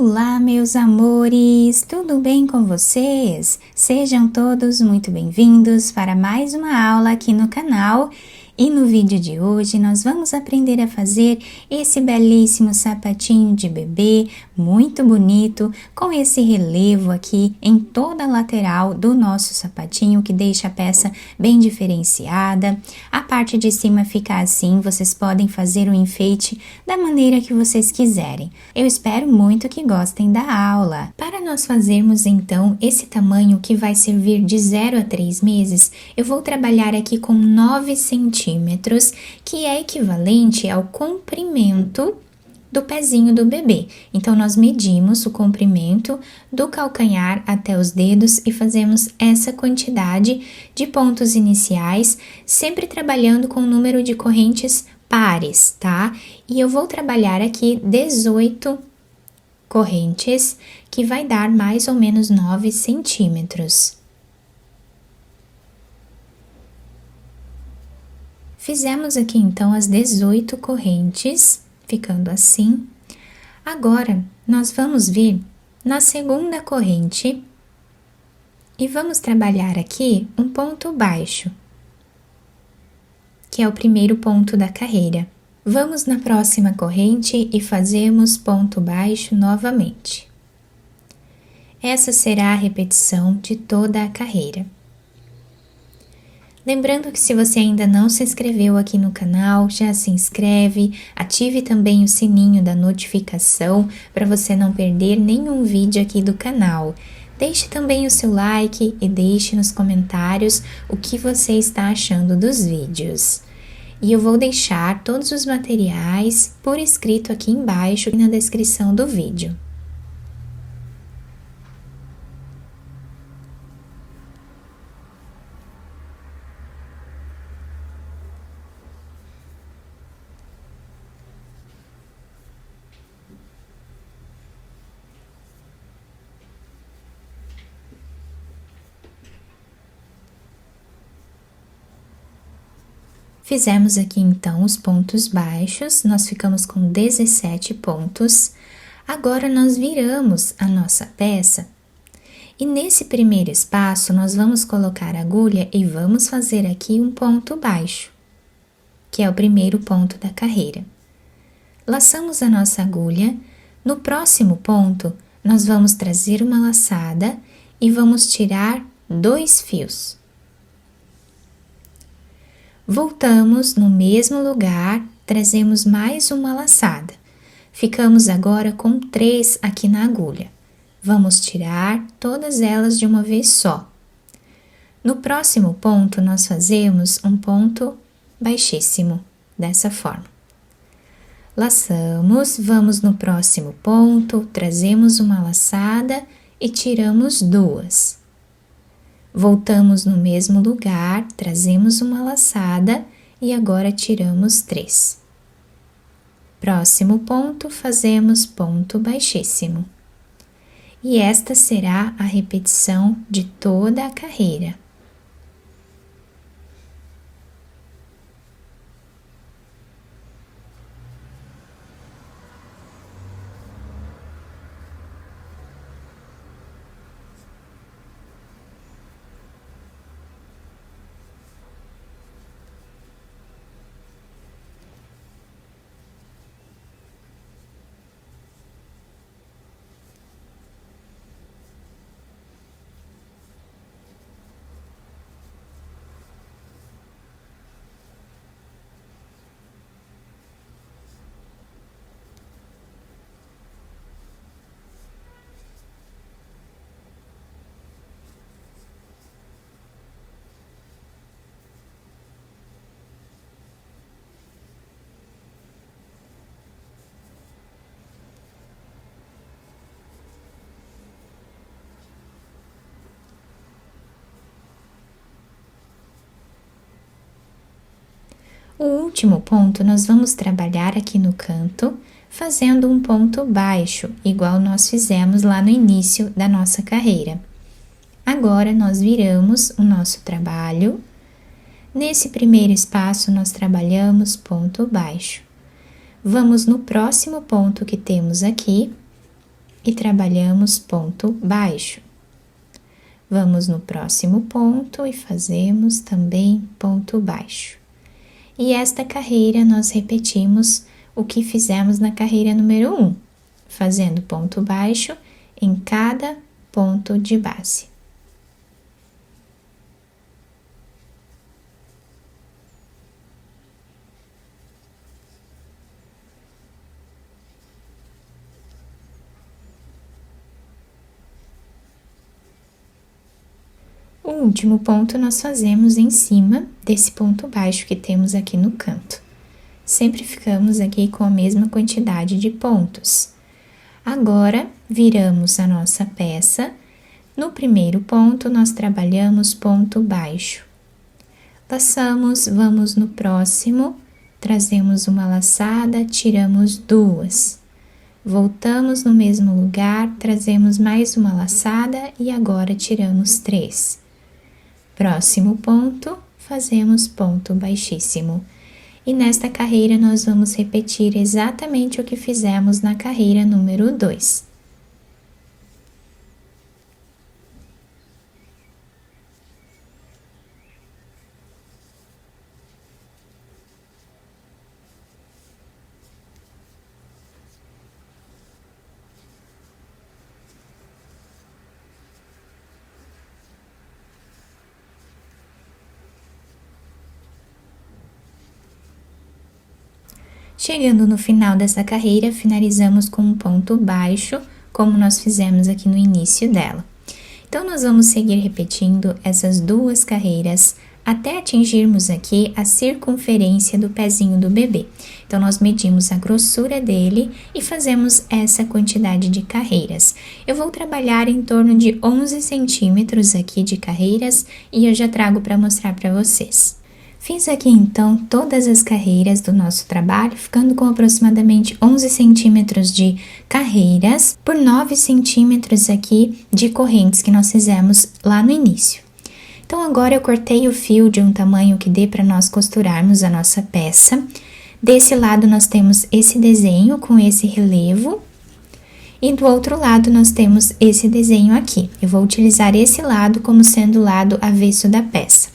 Olá, meus amores! Tudo bem com vocês? Sejam todos muito bem-vindos para mais uma aula aqui no canal. E no vídeo de hoje nós vamos aprender a fazer esse belíssimo sapatinho de bebê, muito bonito, com esse relevo aqui em toda a lateral do nosso sapatinho, que deixa a peça bem diferenciada. A parte de cima fica assim, vocês podem fazer o enfeite da maneira que vocês quiserem. Eu espero muito que gostem da aula. Para nós fazermos então esse tamanho que vai servir de 0 a 3 meses, eu vou trabalhar aqui com 9 centímetros, que é equivalente ao comprimento do pezinho do bebê. Então, nós medimos o comprimento do calcanhar até os dedos e fazemos essa quantidade de pontos iniciais, sempre trabalhando com o número de correntes pares, tá? E eu vou trabalhar aqui 18 correntes, que vai dar mais ou menos 9 centímetros. Fizemos aqui então as 18 correntes, ficando assim. Agora, nós vamos vir na segunda corrente e vamos trabalhar aqui um ponto baixo, que é o primeiro ponto da carreira. Vamos na próxima corrente e fazemos ponto baixo novamente. Essa será a repetição de toda a carreira. Lembrando que se você ainda não se inscreveu aqui no canal, já se inscreve, ative também o sininho da notificação para você não perder nenhum vídeo aqui do canal. Deixe também o seu like e deixe nos comentários o que você está achando dos vídeos. E eu vou deixar todos os materiais por escrito aqui embaixo e na descrição do vídeo. Fizemos aqui então os pontos baixos, nós ficamos com 17 pontos. Agora nós viramos a nossa peça e nesse primeiro espaço nós vamos colocar a agulha e vamos fazer aqui um ponto baixo, que é o primeiro ponto da carreira. Laçamos a nossa agulha, no próximo ponto nós vamos trazer uma laçada e vamos tirar 2 fios. Voltamos no mesmo lugar, trazemos mais uma laçada. Ficamos agora com 3 aqui na agulha. Vamos tirar todas elas de uma vez só. No próximo ponto, nós fazemos um ponto baixíssimo, dessa forma. Laçamos, vamos no próximo ponto, trazemos uma laçada e tiramos 2. Voltamos no mesmo lugar, trazemos uma laçada e agora tiramos 3. Próximo ponto, fazemos ponto baixíssimo. E esta será a repetição de toda a carreira. O último ponto nós vamos trabalhar aqui no canto, fazendo um ponto baixo, igual nós fizemos lá no início da nossa carreira. Agora, nós viramos o nosso trabalho. Nesse primeiro espaço, nós trabalhamos ponto baixo. Vamos no próximo ponto que temos aqui e trabalhamos ponto baixo. Vamos no próximo ponto e fazemos também ponto baixo. E esta carreira nós repetimos o que fizemos na carreira número 1, fazendo ponto baixo em cada ponto de base. O último ponto nós fazemos em cima desse ponto baixo que temos aqui no canto. Sempre ficamos aqui com a mesma quantidade de pontos. Agora, viramos a nossa peça. No primeiro ponto, nós trabalhamos ponto baixo. Laçamos, vamos no próximo, trazemos uma laçada, tiramos 2. Voltamos no mesmo lugar, trazemos mais uma laçada e agora tiramos 3. Próximo ponto, fazemos ponto baixíssimo. E nesta carreira nós vamos repetir exatamente o que fizemos na carreira número 2. Chegando no final dessa carreira, finalizamos com um ponto baixo, como nós fizemos aqui no início dela. Então, nós vamos seguir repetindo essas 2 carreiras até atingirmos aqui a circunferência do pezinho do bebê. Então, nós medimos a grossura dele e fazemos essa quantidade de carreiras. Eu vou trabalhar em torno de 11 centímetros aqui de carreiras e eu já trago para mostrar para vocês. Fiz aqui então todas as carreiras do nosso trabalho, ficando com aproximadamente 11 centímetros de carreiras por 9 centímetros aqui de correntes que nós fizemos lá no início. Então agora eu cortei o fio de um tamanho que dê para nós costurarmos a nossa peça. Desse lado nós temos esse desenho com esse relevo e do outro lado nós temos esse desenho aqui. Eu vou utilizar esse lado como sendo o lado avesso da peça.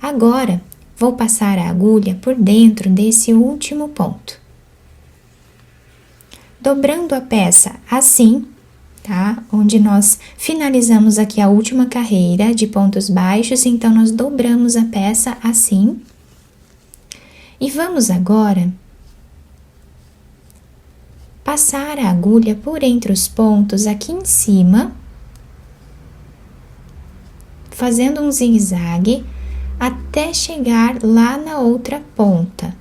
Agora, vou passar a agulha por dentro desse último ponto. Dobrando a peça assim, tá? Onde nós finalizamos aqui a última carreira de pontos baixos, então nós dobramos a peça assim. E vamos agora passar a agulha por entre os pontos aqui em cima, fazendo um zigue-zague, até chegar lá na outra ponta.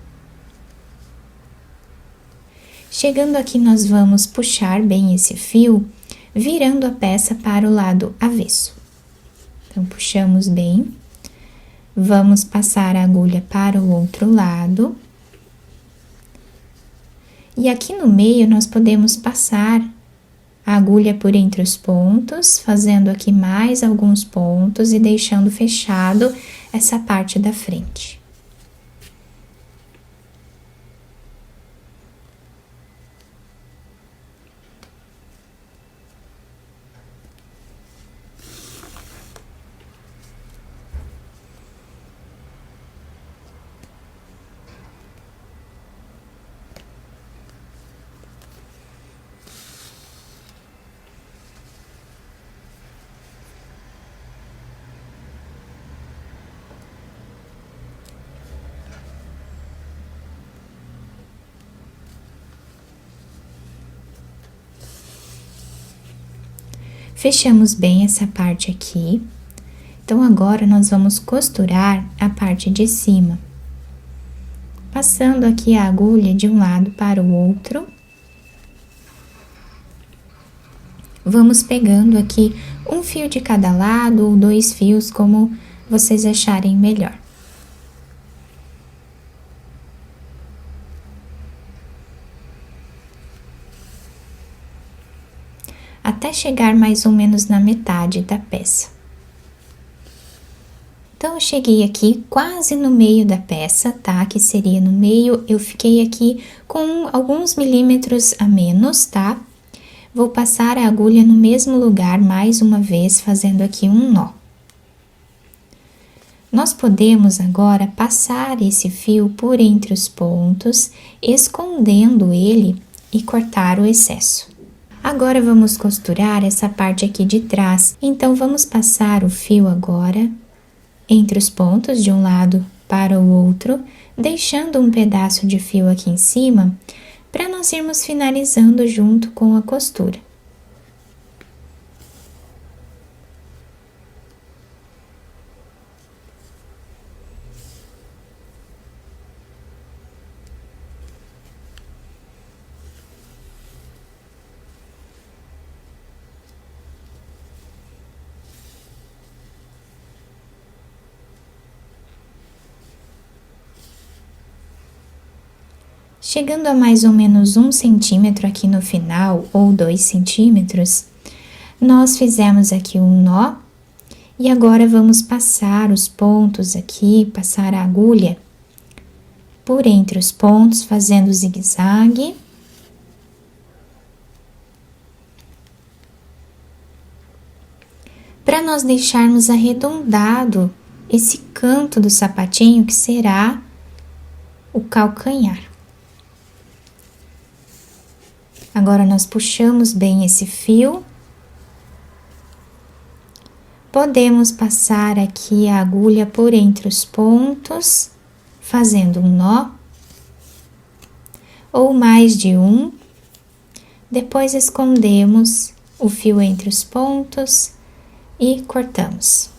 Chegando aqui, nós vamos puxar bem esse fio, virando a peça para o lado avesso. Então, puxamos bem, vamos passar a agulha para o outro lado. E aqui no meio, nós podemos passar a agulha por entre os pontos, fazendo aqui mais alguns pontos e deixando fechado essa parte da frente. Fechamos bem essa parte aqui. Então, agora nós vamos costurar a parte de cima. Passando aqui a agulha de um lado para o outro. Vamos pegando aqui um fio de cada lado ou 2 fios, como vocês acharem melhor. Até chegar mais ou menos na metade da peça. Então, eu cheguei aqui quase no meio da peça, tá? Que seria no meio, eu fiquei aqui com alguns milímetros a menos, tá? Vou passar a agulha no mesmo lugar mais uma vez, fazendo aqui um nó. Nós podemos agora passar esse fio por entre os pontos, escondendo ele e cortar o excesso. Agora vamos costurar essa parte aqui de trás, então vamos passar o fio agora entre os pontos de um lado para o outro, deixando um pedaço de fio aqui em cima, para nós irmos finalizando junto com a costura. Chegando a mais ou menos 1 centímetro aqui no final, ou 2 centímetros, nós fizemos aqui um nó e agora vamos passar os pontos aqui, passar a agulha por entre os pontos, fazendo zigue-zague. Para nós deixarmos arredondado esse canto do sapatinho, que será o calcanhar. Agora, nós puxamos bem esse fio. Podemos passar aqui a agulha por entre os pontos, fazendo um nó, ou mais de um. Depois, escondemos o fio entre os pontos e cortamos.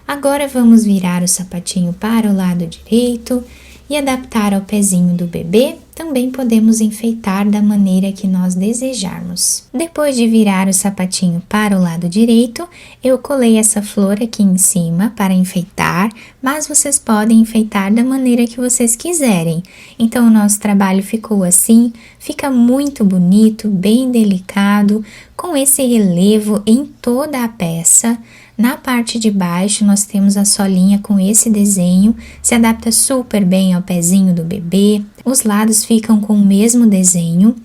Agora, vamos virar o sapatinho para o lado direito e adaptar ao pezinho do bebê. Também podemos enfeitar da maneira que nós desejarmos. Depois de virar o sapatinho para o lado direito, eu colei essa flor aqui em cima para enfeitar, mas vocês podem enfeitar da maneira que vocês quiserem. Então, o nosso trabalho ficou assim, fica muito bonito, bem delicado, com esse relevo em toda a peça. Na parte de baixo, nós temos a solinha com esse desenho, se adapta super bem ao pezinho do bebê. Os lados ficam com o mesmo desenho.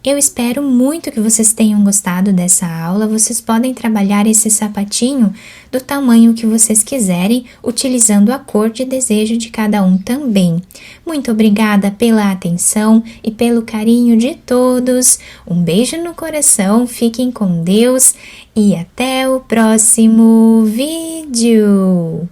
Eu espero muito que vocês tenham gostado dessa aula. Vocês podem trabalhar esse sapatinho do tamanho que vocês quiserem, utilizando a cor de desejo de cada um também. Muito obrigada pela atenção e pelo carinho de todos. Um beijo no coração, fiquem com Deus e até o próximo vídeo!